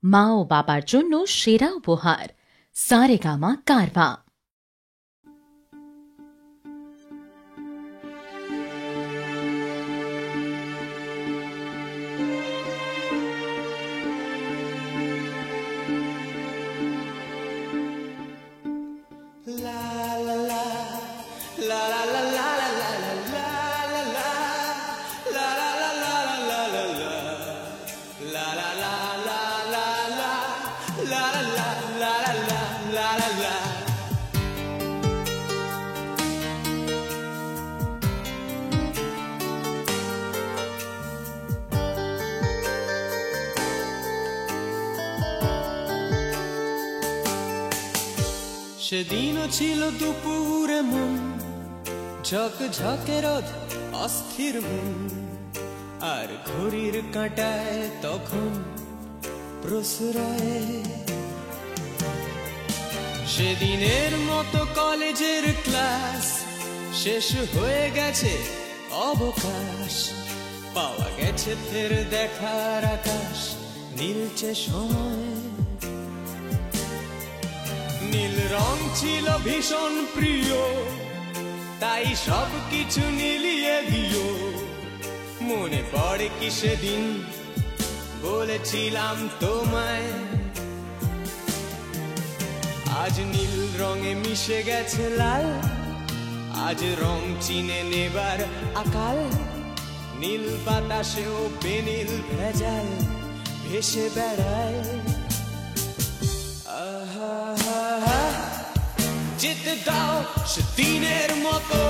মা ও বাবার জন্য সেরা উপহার, সারেগামা কারভা। সেদিনও ছিল দুপুরে মন ঝকঝকে রোদ, অস্থির মন, আর ঘড়ির কাঁটায় তখন প্রশ্রয়। সেদিনের মতো কলেজের ক্লাস শেষ হয়ে গেছে, অবকাশ পাওয়া গেছে, ফের দেখার আকাশ নীলচে সময়। নীল রং ছিল ভীষণ প্রিয়, তাই সব কিছু নীলিয়ে দিও। মনে পড়ে কি সেদিন বলেছিলাম তোমায়, আজ নীল রঙে মিশে গেছে লাল, আজ রং চিনে নেবার আকাল। নীল বাতাসেও বেনীল ভেজাল ভেসে বেড়ায়। যেতে দাও সেদিনের মতো,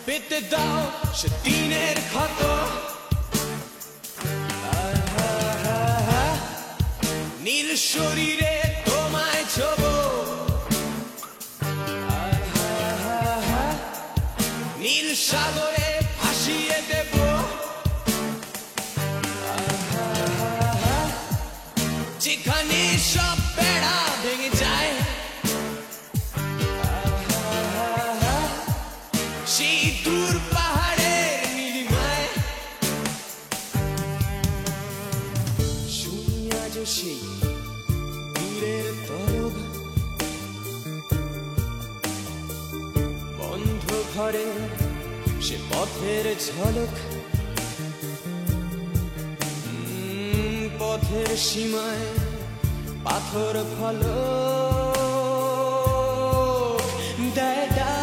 পেতে দাও সেদিনের ক্ষত। নীল শরীরে তোমায় ছোবো, নীল সাগরে ভাসিয়ে দেব। যেখানে সব বেড়া ভেঙে যায়, সেই দূর পাহাড়ের নীলিমায়। শুনি আজ সেই দূরের তরব, বন্ধ ঘরে সে পথের ঝলক। পথের সীমায় পাথর ফলক দেয় ডাক।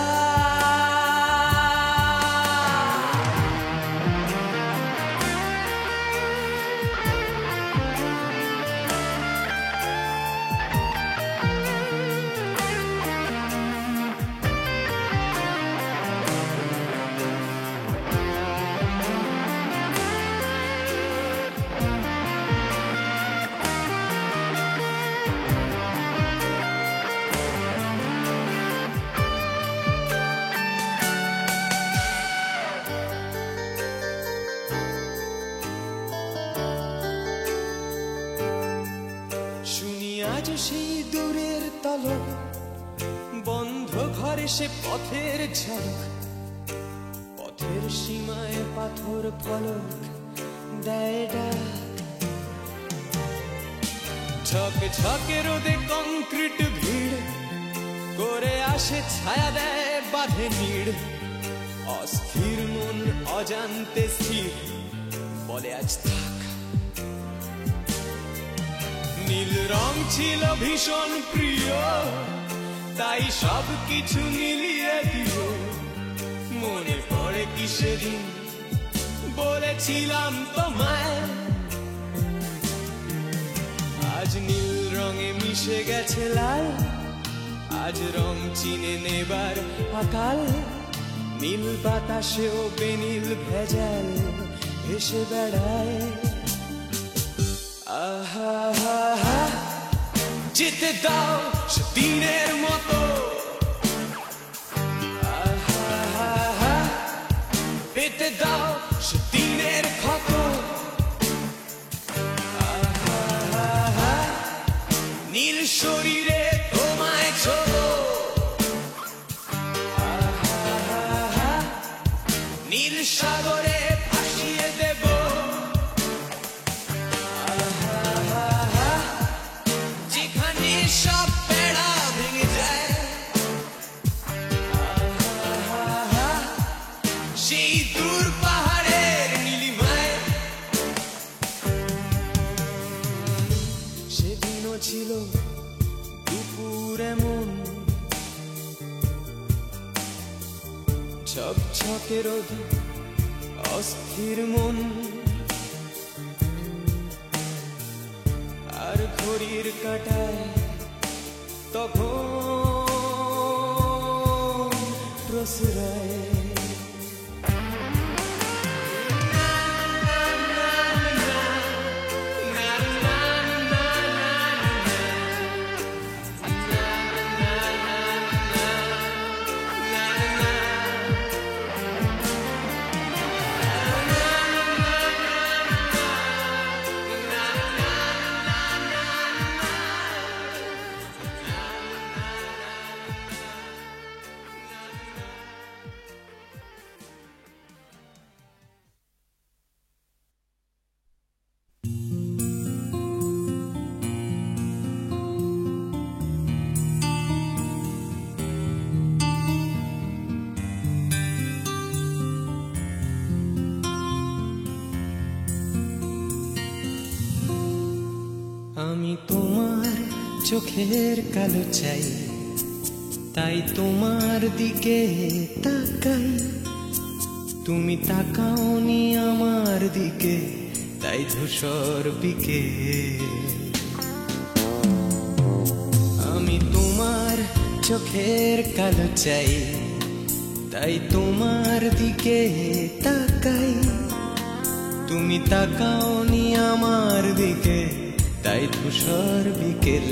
আজ সেই দূরের তলক, বন্ধ ঘরে সে পথের ঝলক। পথের সীমায় পাথর ফলক দেয় ডাক। ঝকে ঝকে রোদে কংক্রিট ভিড় করে আসে, ছায়া দেয় বাঁধে নীড়। অস্থির মন অজান্তে স্থির বলে আজ থাক। নীল রং ছিল ভীষণ প্রিয়, তাই সব কিছু মিলিয়ে দিও। মনে পড়ে কি সেদিন বলেছিলাম তোমায়, আজ নীল রঙে মিশে গেছে লাল, আজ রং চিনে নেবার আকাল। নীল বাতাসেও বেনীল ভেজাল ভেসে বেড়ায়। যেতে দাও সেদিনের মতো, পেতে দাও সেদিনের ক্ষত। নীল শরীরে তোমায় ছোবো, নীল সাগরে ভাসিয়ে দেব। আজকের অস্থির মন আর ঘড়ির কাঁটায় তখন প্রসরায় আমি তোমার চোখের কালো চাই, তাই তোমার দিকে তাকাই। তুমি তাকাওনি আমার দিকে, তাই ধূসর বিকে। আমি তোমার চোখের কালো চাই, তাই তোমার দিকে তাকাই। তুমি তাকাওনি আমার দিকে, তাই ধূসর বিকেল।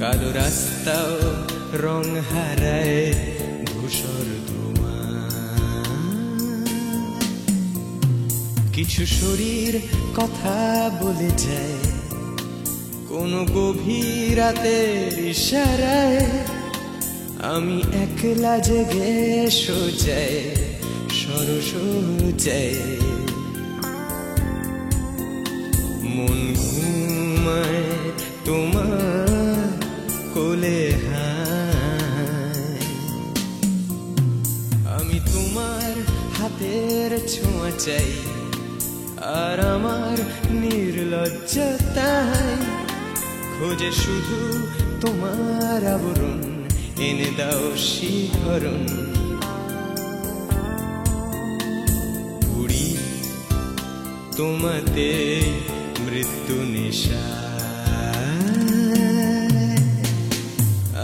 কালো রাস্তাও রং হারায় ধূসর ধোঁয়া। কিছু শরীর কথা বলে যায় কোনো গভীর রাতের ইশারায়। আমি একলা জেগে সোজায় সরসজায়। মন ঘুমায় তোমার কোলে হায়। আমি তোমার হাতের ছোঁয়া চাই, আর আমার নির্লজ্জতায় খোঁজে শুধু তোমার আবরণ। এনে দাও শিহরণ। উড়ি তোমাতে মৃত্যু নেশা।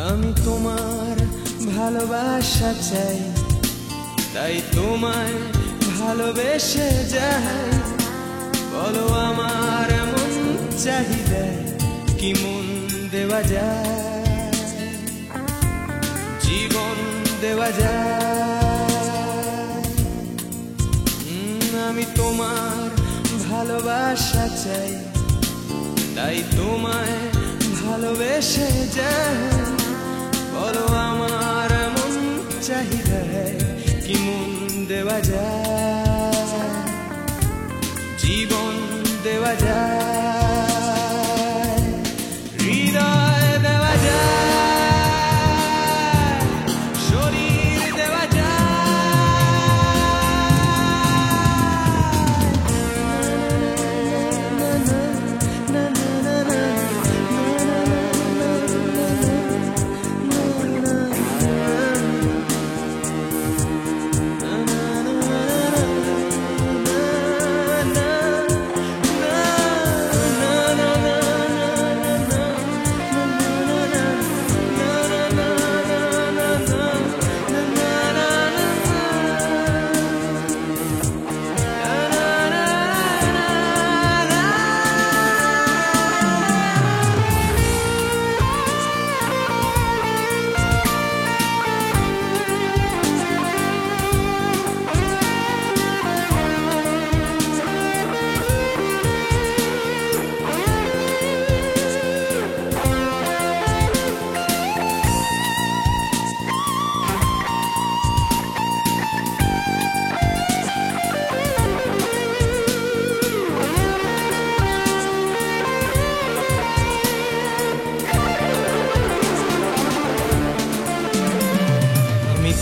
আমি তোমার ভালোবাসা চাই, তাই তোমায় ভালোবেসে যাই। বলো আমার মন চাহিদায় কি মন দেওয়া যায়, জীবন দেওয়া যায়। আমি তোমার ভালোবাসা চাই, তাই তোমায় ভালোবেসে যাই। বলো আমার মন চাহিদায় কি মন দেওয়া যায়, জীবন দেওয়া যায়, হৃদয় দেওয়া যায়, শরীর দেওয়া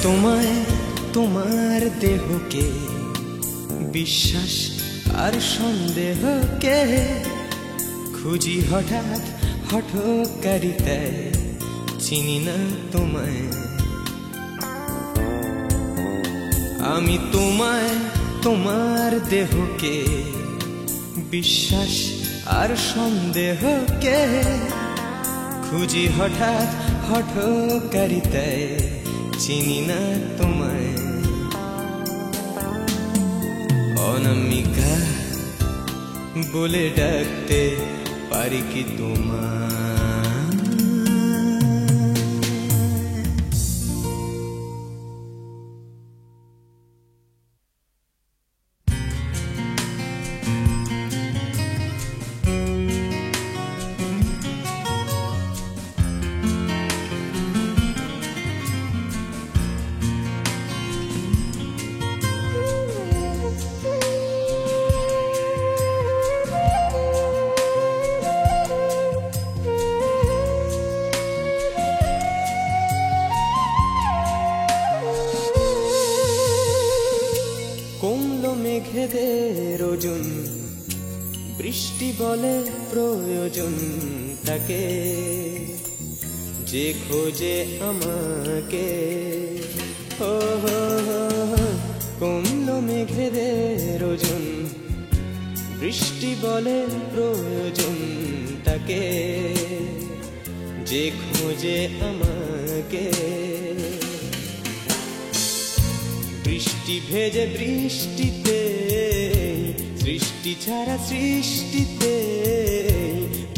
তোমায় তোমার দেহকে বিশ্বাস আর সন্দেহকে খুঁজি হঠাৎ হঠকারিতায় চিনি না তোমায় আমি তোমায় তোমার দেহকে বিশ্বাস আর সন্দেহকে খুঁজি হঠাৎ হঠকারিতায় চিনি না তোমায় অনামিকা বলে ডাকতে পারি কি তোমায় মেঘেদের ওজন বৃষ্টি বলে প্রয়োজন তাকে যে খোঁজে আমাকে ও কমলো মেঘেদের ওজন বৃষ্টি বলে প্রয়োজন তাকে যে খোঁজে আমাকে বৃষ্টি ভেজে বৃষ্টিতে সৃষ্টি ছাড়া সৃষ্টিতে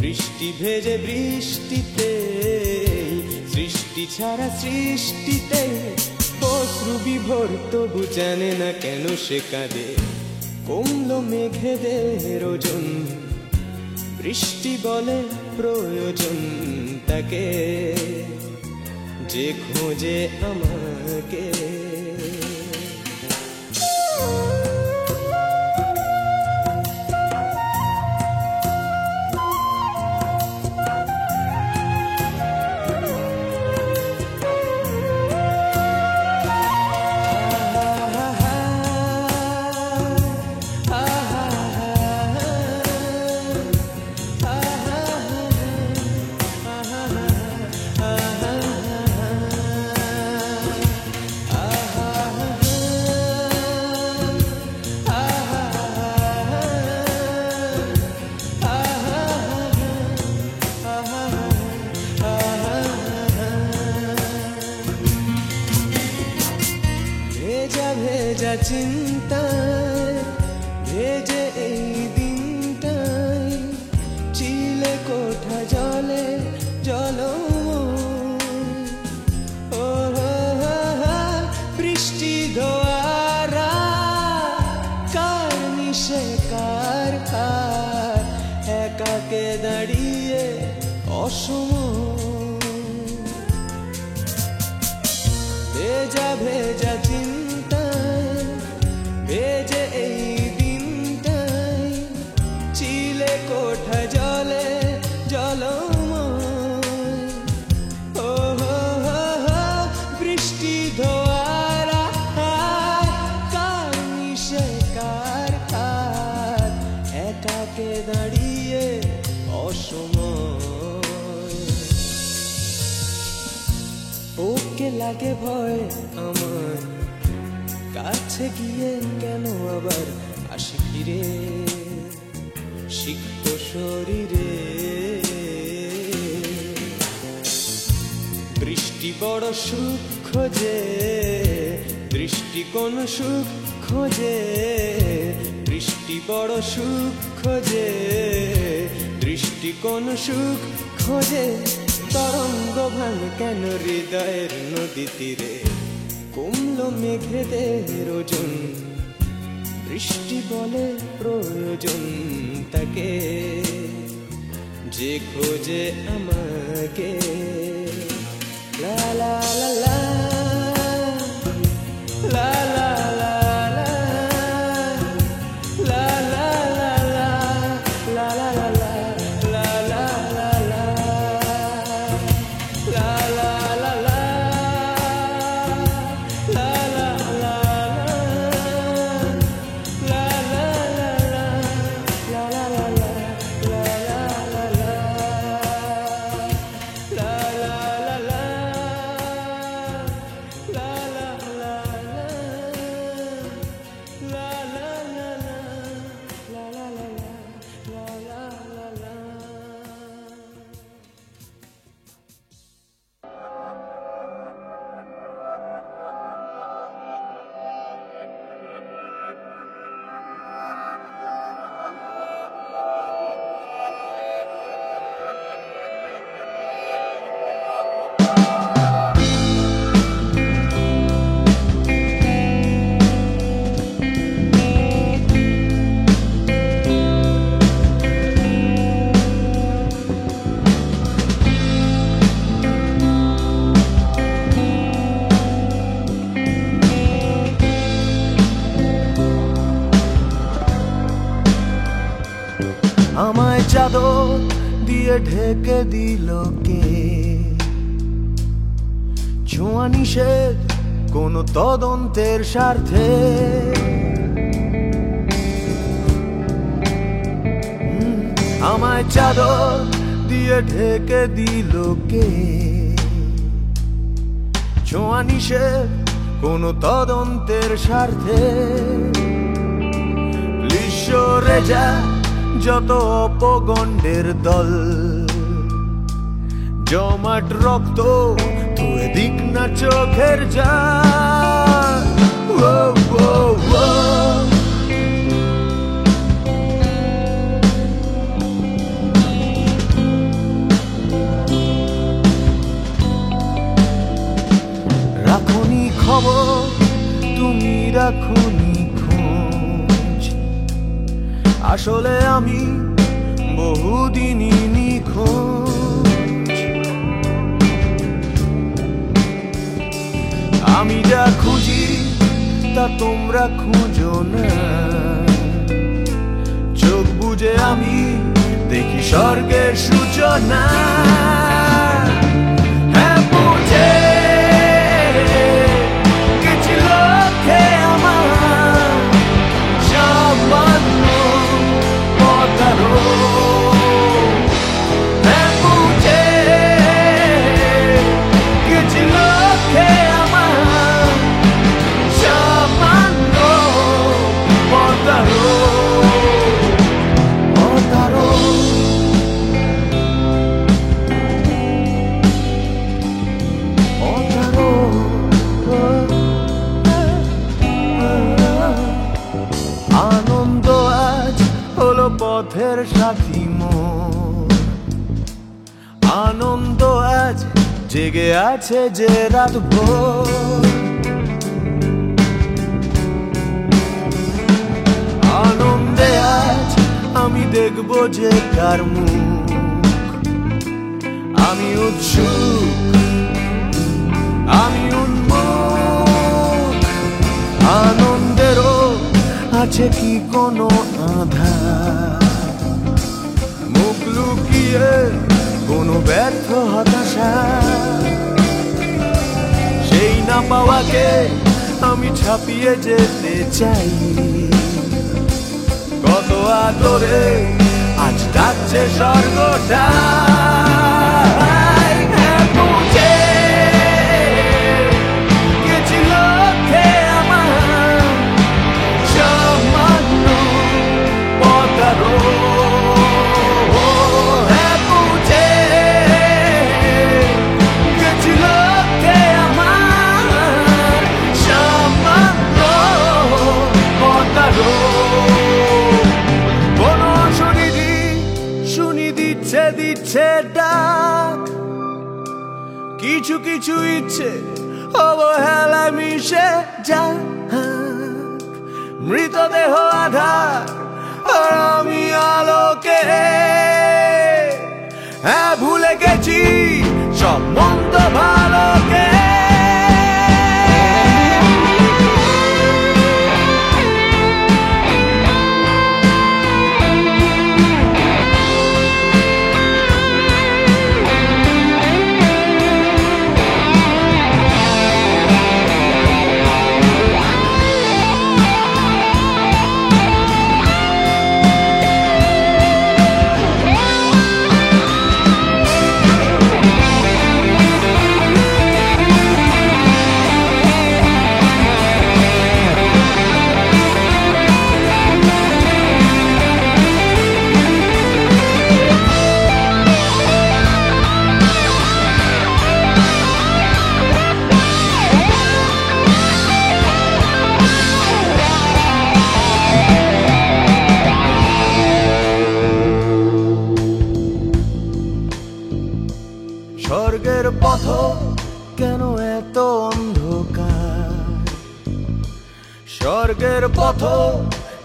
বৃষ্টি ভেজে বৃষ্টিতে সৃষ্টি ছাড়া সৃষ্টিতে অশ্রু বিভোর তবু জানে না কেন সে কাঁদে কমলো মেঘেদের ওজন বৃষ্টি বলে প্রয়োজন তাকে যে খোঁজে আমাকে ভেজা চিন্তায় ভেজে এই দিনটাই চিলে কোঠা জলে ও বৃষ্টি ধোয়ারা কার নিশে কার একাকে দাঁড়িয়ে অসময় ভেজা ভেজা ভেজে এই দিনটাই চিলে কোঠা জলে ও বৃষ্টি ধোয়ারা কার নিশে কার একাকে দাঁড়িয়ে অসময় ওকে লাগে ভয় আমার কাছে গিয়ে কেন আবার আসি ফিরে সিক্ত শরীরে বৃষ্টি বড় সুখ খোঁজে দৃষ্টি কোন সুখ খোঁজে বৃষ্টি বড় সুখ খোঁজে দৃষ্টি কোন সুখ খোঁজে তরঙ্গ ভাঙ কেন হৃদয়ের নদী তীরে কমলো মেঘেদের ওজন বৃষ্টি বলে প্রয়োজন তাকে যে খোঁজে আমাকে লা লা লা লা লা লা লা দিয়ে ঢেকে দিল কে? ছোঁয়া নিষেধ কোনো তদন্তের স্বার্থে। আমায় চাদর দিয়ে ঢেকে দিল কে? ছোঁয়া নিষেধ কোনো তদন্তের স্বার্থে। লিশরে যা যত অপগণ্ডের দল, জমাট রক্ত ধুয়ে দিক না চোখের জল। ও ও ও রাখনি খবর, তুমি রাখনি খোঁজ, আসলে আমি বহুদিনই নিখোঁজ। আমি যা খুঁজি তা তোমরা খুঁজো না, চোখ বুজে আমি দেখি স্বর্গের সূচনা। হ্যাঁ বুঝে পথের সাথী মোর, আনন্দ আজ জেগে আছে যে রাত ভোর। আনন্দে আজ আমি দেখব যে কার মুখ, আমি উৎসুক, আমি উন্মুখ। আনন্দেরও আছে কি কোনো আধার, মুখ লুকিয়ে কোনো ব্যর্থ হতাশা। সেই না পাওয়াকে আমি ছাপিয়ে যেতে চাই, কত আদরে আজ ডাকছে স্বর্গটা। দিচ্ছে ডাক, কিছু কিছু ইচ্ছে অবহেলায় মিশে যাক। মৃতদেহ আধার আর আমি আলোকে। হ্যাঁ ভুলে গেছি সব মন্দ ভালোকে। স্বর্গের পথ কেন এত অন্ধকার, স্বর্গের পথ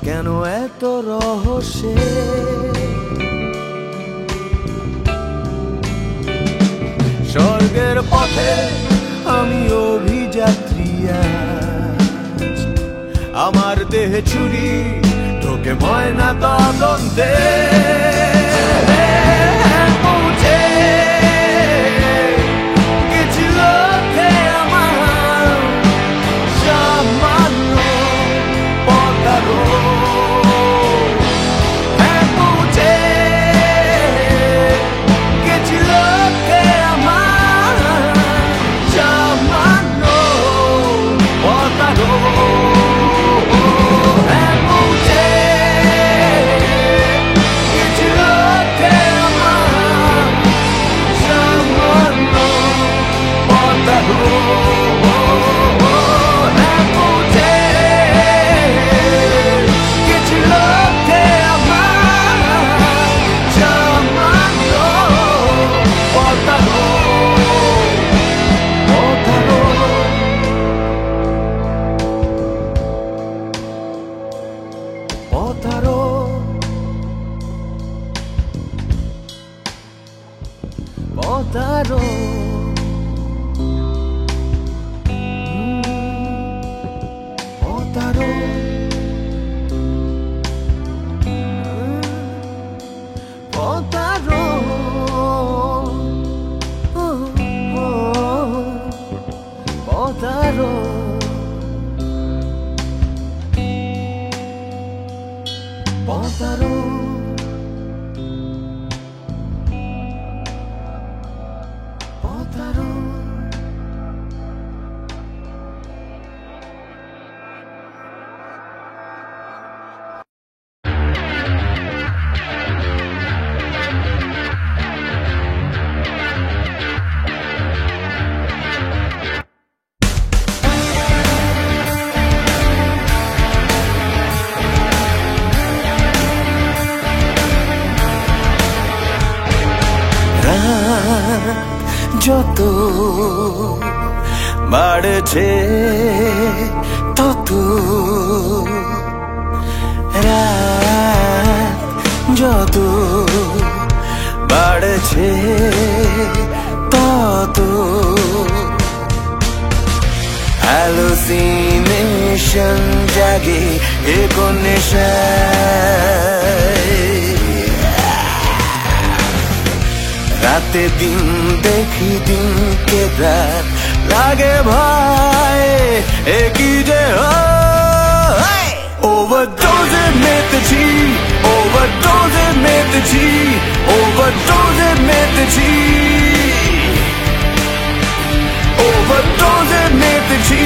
কেন এত রহস্যে। স্বর্গের পথে আমি অভিযাত্রী আজ, আমার দেহে ছুরি ঢোকে ময়না তদন্তে। পতারো পতারো যত বাড়ছে তত রাত যত বাড়ছে তত হ্যালোসিনেশন জাগে এ কোন নেশায় রাতে দিন দেখি দিনকে রাত লাগে ভয় একই যে ওভারডোজে মেতেছি ওভারডোজে মেতেছি ওভারডোজে মেতেছি ওভারডোজে মেতেছি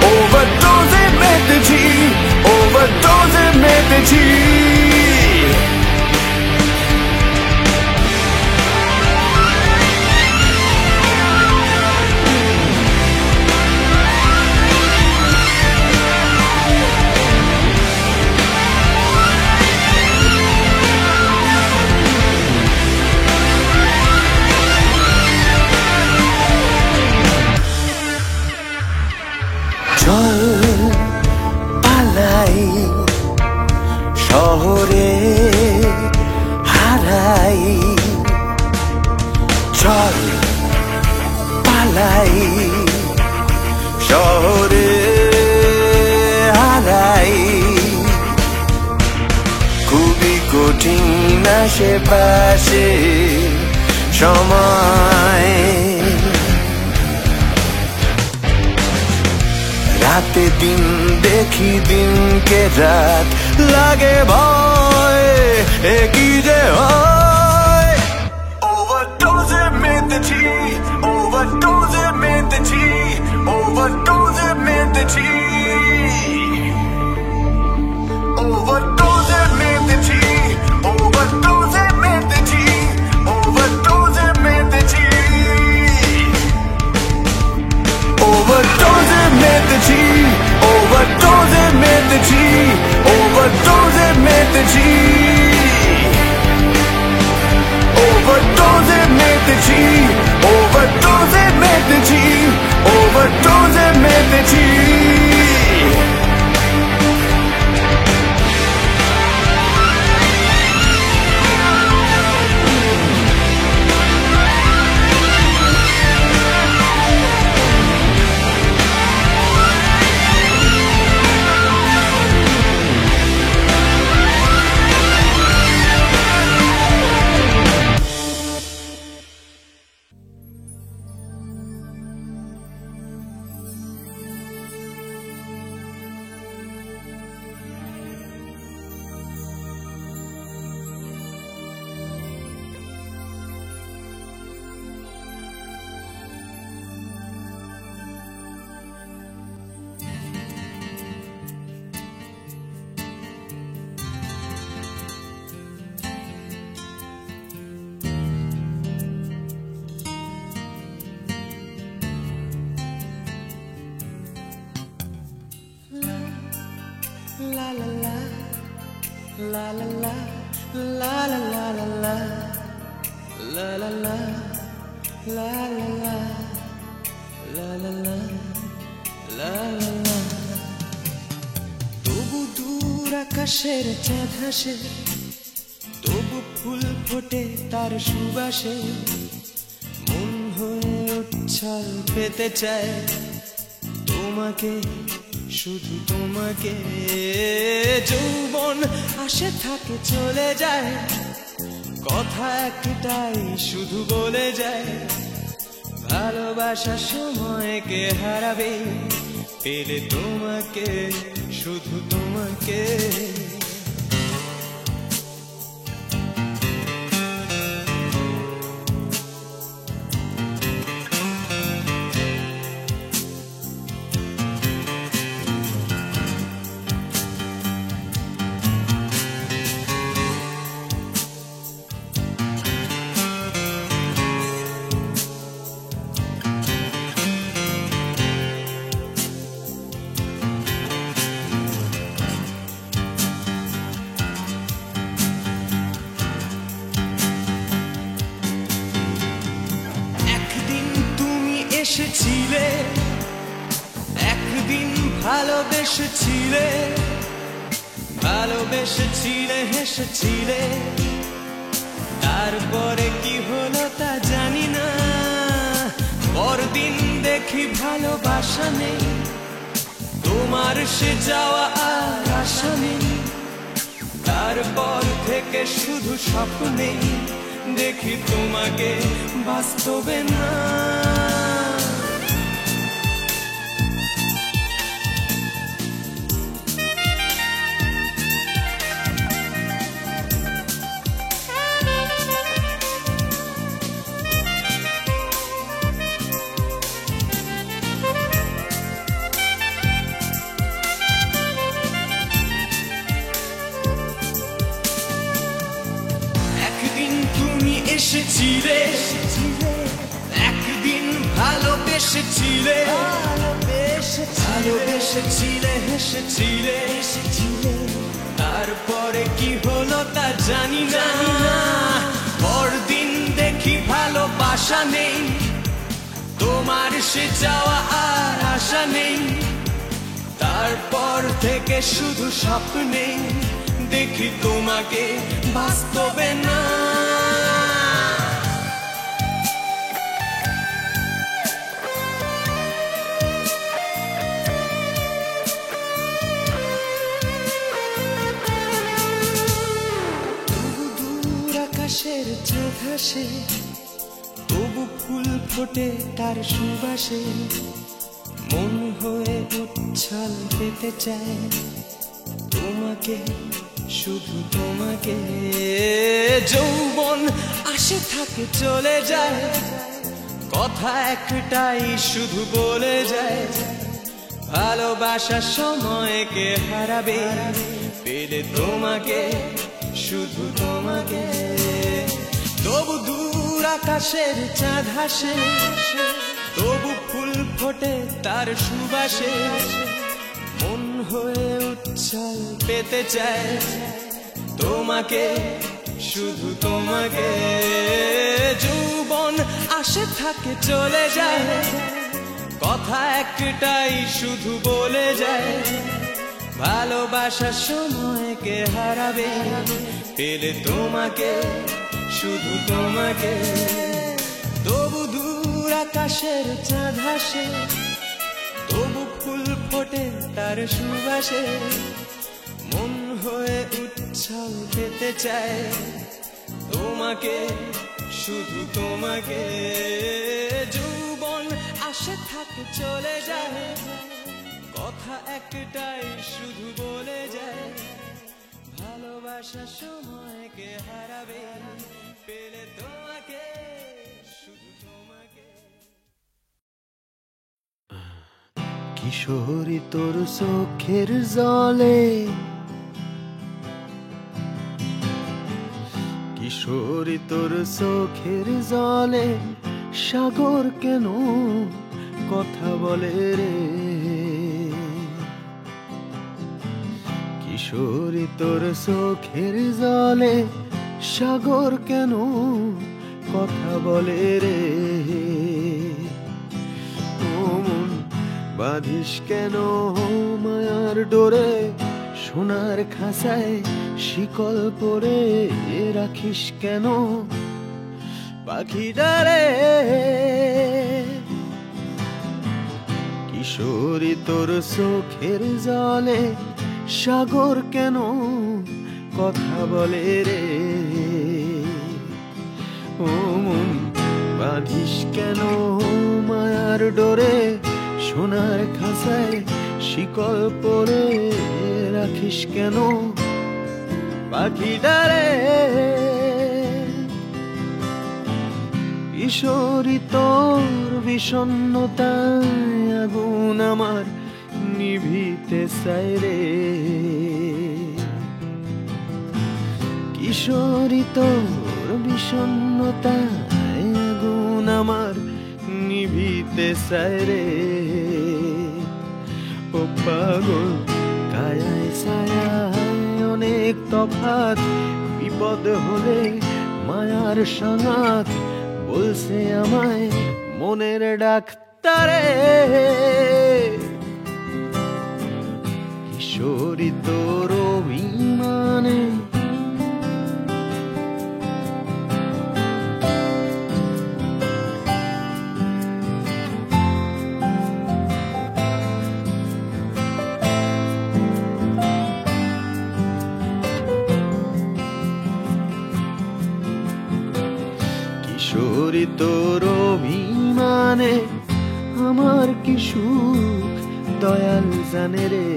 ওভারডোজে মেতেছি ওভারডোজে মেতেছি চল পালাই শহরে হারাই চল পালাই শহরে হারাই খুবই কঠিন আশেপাশে সময় রাতে দিন দেখি দিনকে রাত লাগে ভয় একই যে হয় ওভারডোজে মেতেছি ওভারডোজে মেতেছি ওভারডোজে মেতেছি ওভারডোজে মেতেছি ওভারডোজে মেতেছি ওভারডোজে মেতেছি overdose মেতেছি overdose মেতেছি overdose মেতেছি overdose মেতেছি overdose মেতেছি overdose মেতেছি La la la, la la la, la la la la la, la la la, la la la, la la la, la la la. তবু দূর আকাশের চাঁদ হাসে, তবু ফুল ফোটে তার সুবাসে, মন হয়ে উচ্ছ্বাস পেতে চায় তোমাকে, শুধু তোমাকে। যৌবন আসে থাকে চলে যায়, কথা একটাই শুধু বলে যায়, ভালোবাসা সময়কে হারাবে, পেলে তোমাকে, শুধু তোমাকে। ভালোবেসেছিলে ভালোবেসেছিলে হেসেছিলে তারপরে কি হলো তা জানি না পরদিন দেখি ভালোবাসা নেই তোমার সে যাওয়া আর আশা নেই তারপর থেকে শুধু স্বপ্নে দেখি তোমাকে বাস্তবে না এসেছিলে একদিন ভালোবেসেছিলে ভালোবেসেছিলে হেসেছিলে তারপরে কি হলো তা জানি না পরদিন দেখি ভালোবাসা নেই তোমার সে যাওয়া আর আশা নেই তারপর থেকে শুধু স্বপ্নে দেখি তোমাকে বাস্তবে না আকাশের চাঁদ হাসে তবু ফুল ফোটে তার সুবাসে মন হয়ে উচ্ছল পেতে চায় তোমাকে শুধু তোমাকে যৌবন আসে থাকে চলে যায় কথা একটাই শুধু বলে যায় ভালোবাসার সময়কে হারাবে পেলে তোমাকে শুধু তোমাকে তবু দূর আকাশের চাঁদ হাসে তবু ফুল ফোটে তার সুবাসে মন হয়ে উচ্ছল পেতে চায় তোমাকে শুধু তোমাকে যৌবন আসে থাকে চলে যায় কথা একটাই শুধু বলে যায় ভালোবাসার সময়কে হারাবে পেলে তোমাকে শুধু তোমাকে তবু দূর আকাশের চাঁদ হাসে তবু ফুল ফোটে তার সুবাসে মন হয়ে উচ্ছল পেতে চায় তোমাকে শুধু তোমাকে যৌবন আসে থাকে চলে যায় কথা একটাই শুধু বলে যায় ভালোবাসার সময়কে হারাবে পেলে তোমাকে শুধু তোমাকে কিশোরী তোর চোখের জলে কিশোরী তোর চোখের জলে সাগর কেন কথা বলে রে কিশোরী তোর চোখের জলে সাগর কেন কথা বলে রে ও মন বাঁধিস কেন মায়ার ডোরে সোনার খাঁচায় শিকল পরে রাখিস কেন পাখিটারে কিশোরী তোর চোখের জলে সাগর কেন কথা বলে রে ও মন বাঁধিস কেন মায়ার ডোরে সোনার খাঁচায় শিকল পরে রাখিস কেন পাখিটারে কিশোরী তোর বিষণ্ণতায় আগুন আমার নিভিতে চায় রে কিশোরী তোর বিষণ্ণতায় আগুন আমার নিভিতে চায় রে ও পাগল কায়ায় ছায়ায় অনেক তফাৎ বিপদ হলে মায়ার সাঙাত বলছে আমায় মনের ডাক্তারে কিশোরী তোর অভিমানে কিশোরী তোর অভিমানে আমার কি সুখ দয়াল জানে রে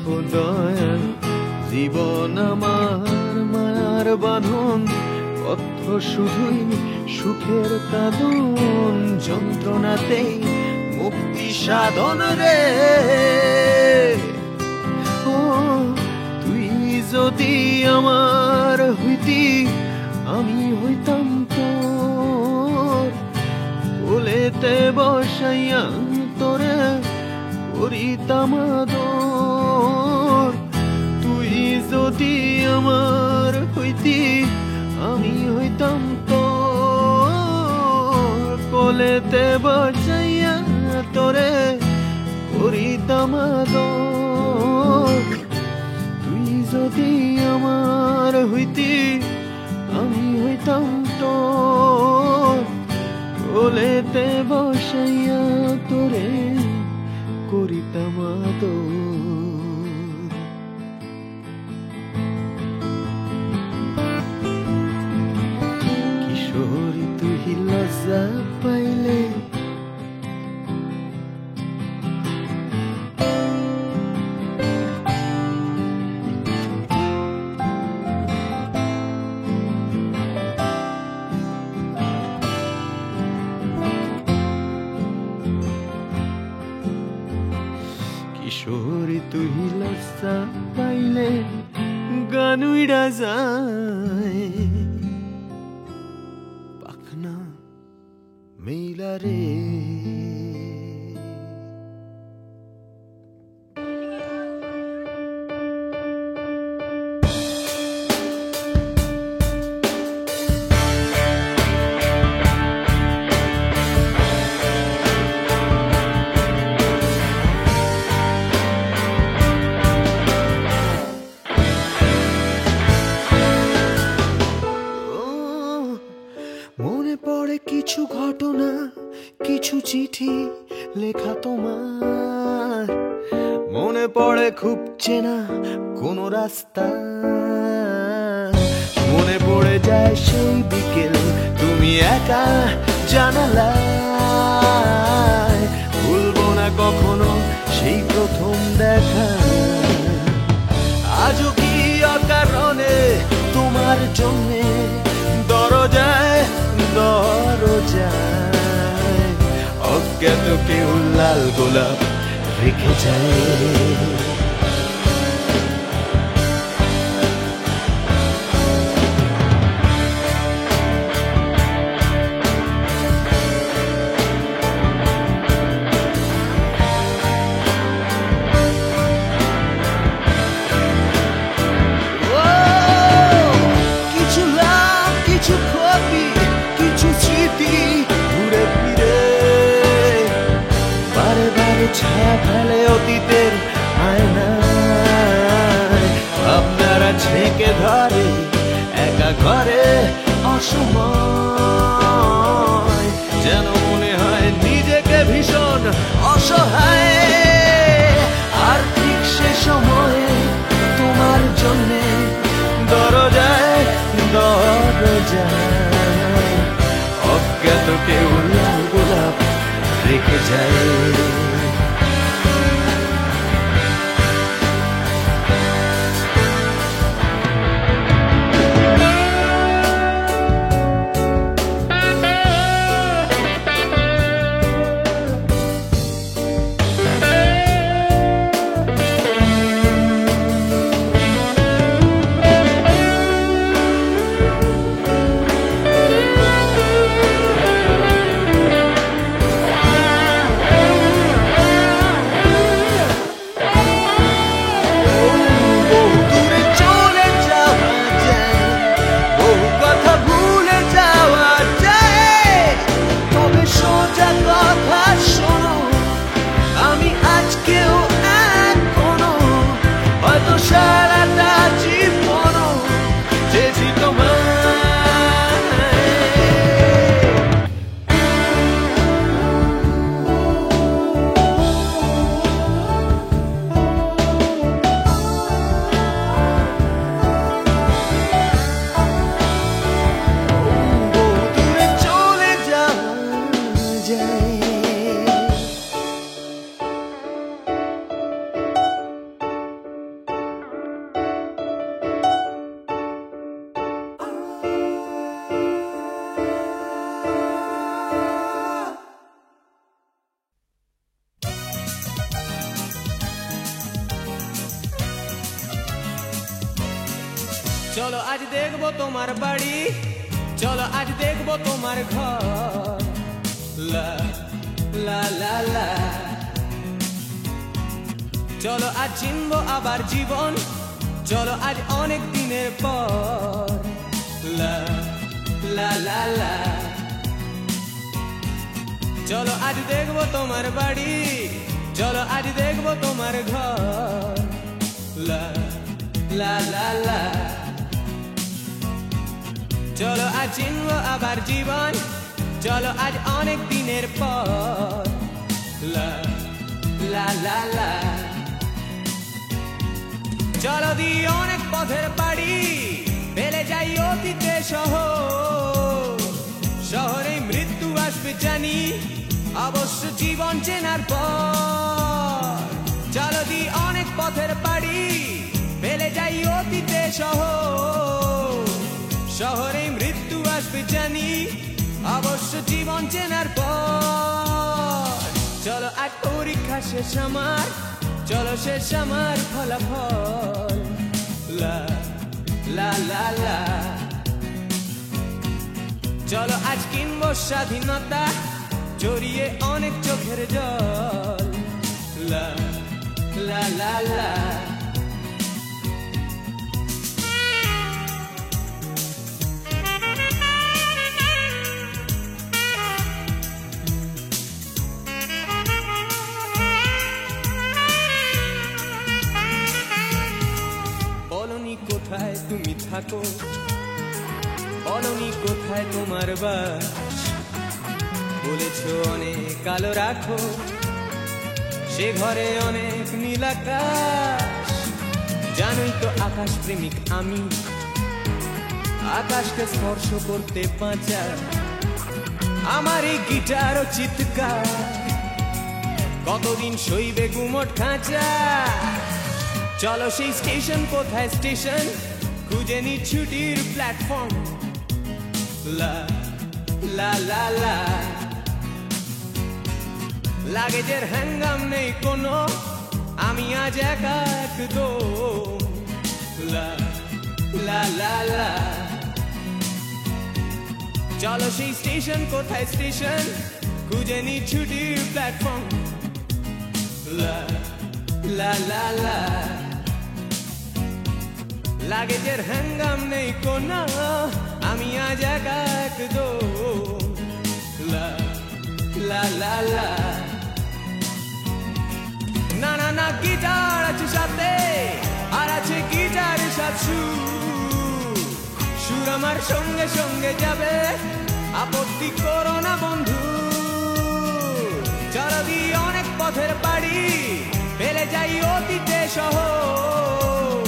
ও দয়াল জীবন আমার মায়ার বাঁধন পথ শুধুই সুখের কাঁদন যন্ত্রণাতেই মুক্তি সাধন রে ও তুই যদি আমার হইতি আমি হইতাম তোর কোলেতে বসাইয়া তোরে করিতাম আদর তুই যদি আমার হইতি আমি হইতাম তোর কোলেতে বসাইয়া তোরে করিতাম আদর তুই যদি আমার হইতি আমি হইতাম তোর কোলেতে বসাইয়া তোরে করিতাম আদর কিশোরী তুই লজ্জা পাইলে কিশোরী তুই লজ্জা পাইলে গান উইড়া যায় পাখনা মেলা রে মনে পড়ে কিছু ঘটনা কিছু চিঠি লেখা তোমার মনে পড়ে খুব চেনা কোন রাস্তা মনে পড়ে যায় সেই বিকেল তুমি একা জানালায় ভুলবো না কখনো সেই প্রথম দেখা আজও কি অকারণে তোমার জন্যে দরজায় অজ্ঞাত কেউ লাল গোলাপ রেখে যায় কিছু লাভ কিছু ক্ষতি কিছু স্মৃতি ঘুরে ফিরে বারে বারে ছায়া ফেলে অতীতের আয়নায় আপনারা ছেঁকে ধরে একা ঘরে অসময় যেন মনে হয় নিজেকে ভীষণ অসহায় আর ঠিক সে সময়ে তোমার জন্যে দরজায় অজ্ঞাত কেউ লাল গোলাপ রেখে যায় চলো আজ দেখবো তোমার বাড়ি, চলো আজ দেখবো তোমার ঘর। লা লা লা লা। চলো আজ চিনবো আবার জীবন, চলো আজ অনেক দিনের পর। লা লা লা লা। চলো আজ দেখবো তোমার বাড়ি, চলো আজ দেখবো তোমার ঘর। লা লা লা লা। চলো আজ চিনবো আবার জীবন, চলো আজ অনেক দিনের পর। লা লা লা লা। চলো দি অনেক পথের পাড়ি, ফেলে যাই অতীতে শহর। শহরে মৃত্যু আসবে জানি, অবশ্য জীবন চেনার পর। চলো দি অনেক পথের পাড়ি, ফেলে যাই অতীতে শহর। শহরে মৃত্যু আসবে জানি, অবশ্য জীবন চেনার পর। চলো আজ পরীক্ষা শেষ আমার, চলো শেষ আমার ফলাফল। লা লা লা লা। চলো আজ কিনবো স্বাধীনতা, জড়িয়ে অনেক চোখের জল। লা লা লা লা। বলনি কোথায় তুমি থাকো, বলনি কোথায় তোমার বাস। বলেছো অনেক আলো রাখো, সে ঘরে অনেক নীল আকাশ। জানোই তো আকাশ প্রেমিক আমি, আকাশকে স্পর্শ করতে বাঁচা আমার এই গিটার ও চিৎকার। কতদিন সইবে গুমট খাঁচা। চলো সেই স্টেশন কোথায় স্টেশন, খুঁজে নি ছুটির প্ল্যাটফর্ম। লা লা লা লা। লাগেজের হ্যাঙ্গাম নেই কোনো, আমি আজ একা একদম। লা লা লা লা। চলো সেই স্টেশন কোথায় স্টেশন, খুঁজে নি ছুটির প্ল্যাটফর্ম। লা লা লা লা। লাগেজের হ্যাঙ্গাম নেই কোনো, আমি আজ একা একদম। লা লা লা লা। না না না, গিটার আছে সাথে, আর আছে গিটারের সাথে সুর। সুর আমার সঙ্গে সঙ্গে যাবে, আপত্তি করো না বন্ধু। চলো দি অনেক পথের পাড়ি, ফেলে যাই অতীতে শহর।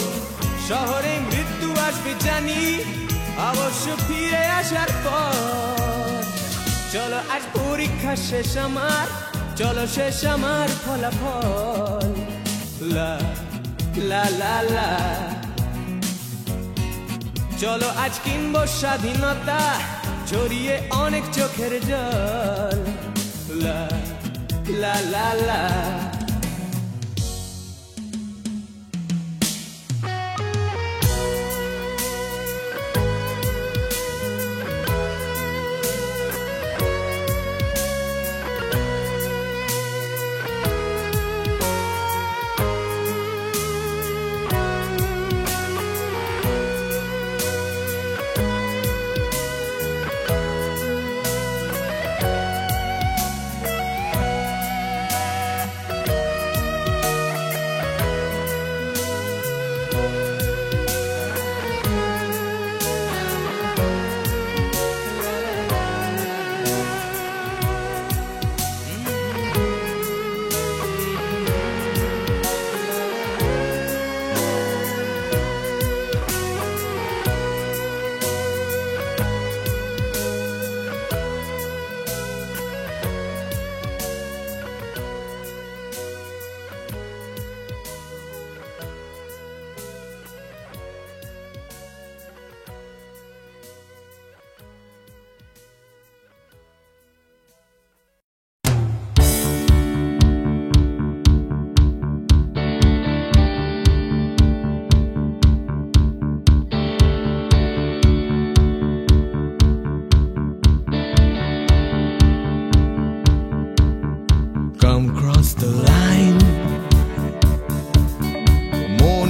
শহরে মৃত্যু আসবে জানি, অবশ্য ফিরে আসার পর। চলো আজ পরীক্ষা শেষ আমার, চলো শেষ আমার ফলাফল। লা লা লা লা। চলো আজ কিনবো স্বাধীনতা, জড়িয়ে অনেক চোখের জল। লা লা লা লা।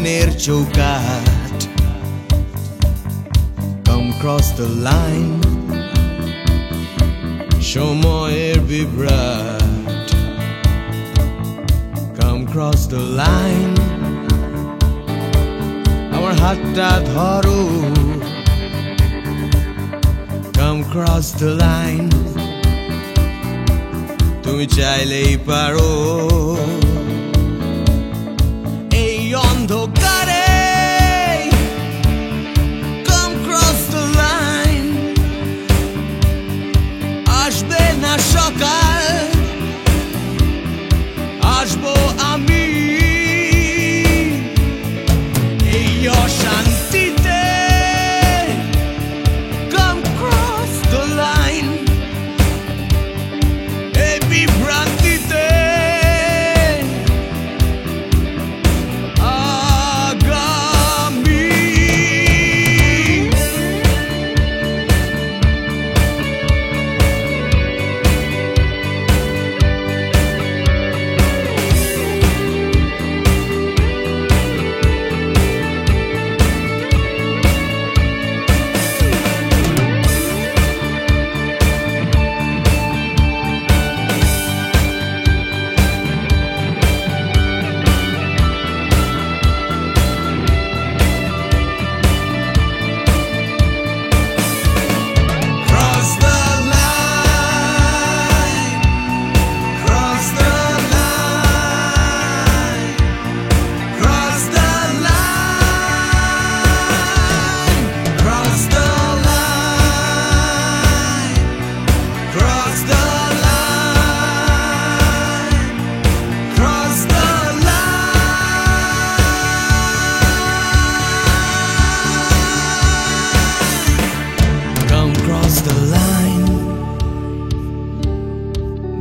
মনের চৌকাঠ Come cross the line সময়ের বিভ্রাট Come cross the line আমার হাতটা ধরো Come cross the line তুমি চাইলেই পারো এই অন্ধকারে Come cross the line আসবে না সকাল আসবো আমি এই অশান্তিতে Come cross the line এই বিভ্রান্তিতে আগামী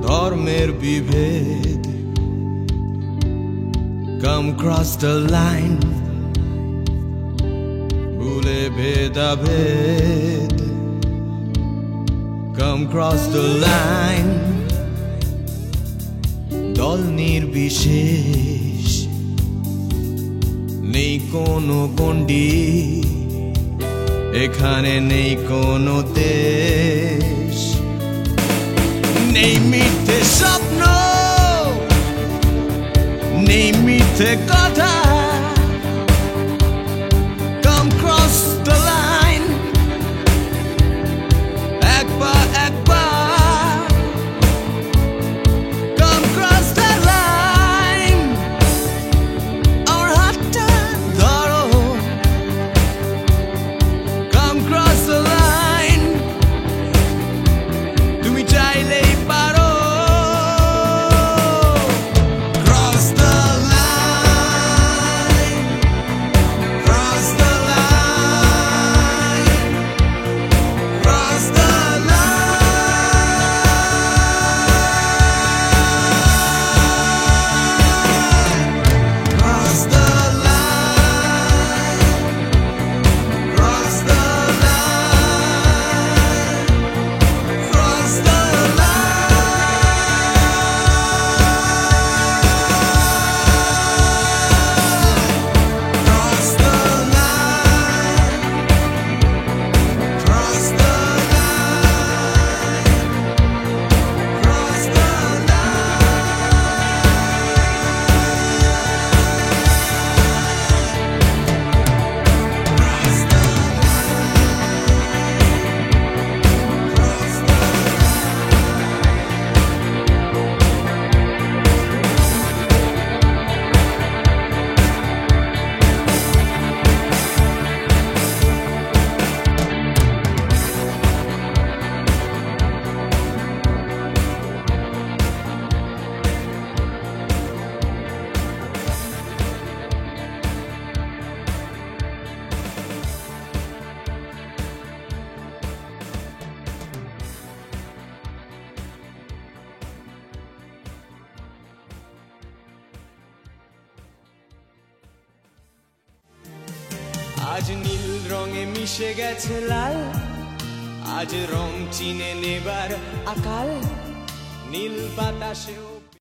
ধর্মের বিভেদ Come cross the line ভুলে ভেদাভেদ Come cross the line দল নির্বিশেষ নেই কোনো গণ্ডি এখানে নেই কোনো দেশ নেই মিথ্যে স্বপ্ন নেই মিথ্যে কথা Come cross the line একবার একবার Come cross the line আমার হাতটা ধরো Come cross the line তুমি চাইলেই পারো Cross the line Cross the line Cross the line Cross the line Cross the line Cross the আজ নীল রঙে মিশে গেছে লাল আজ রং চিনে নেবার আকাল নীল বাতাসেও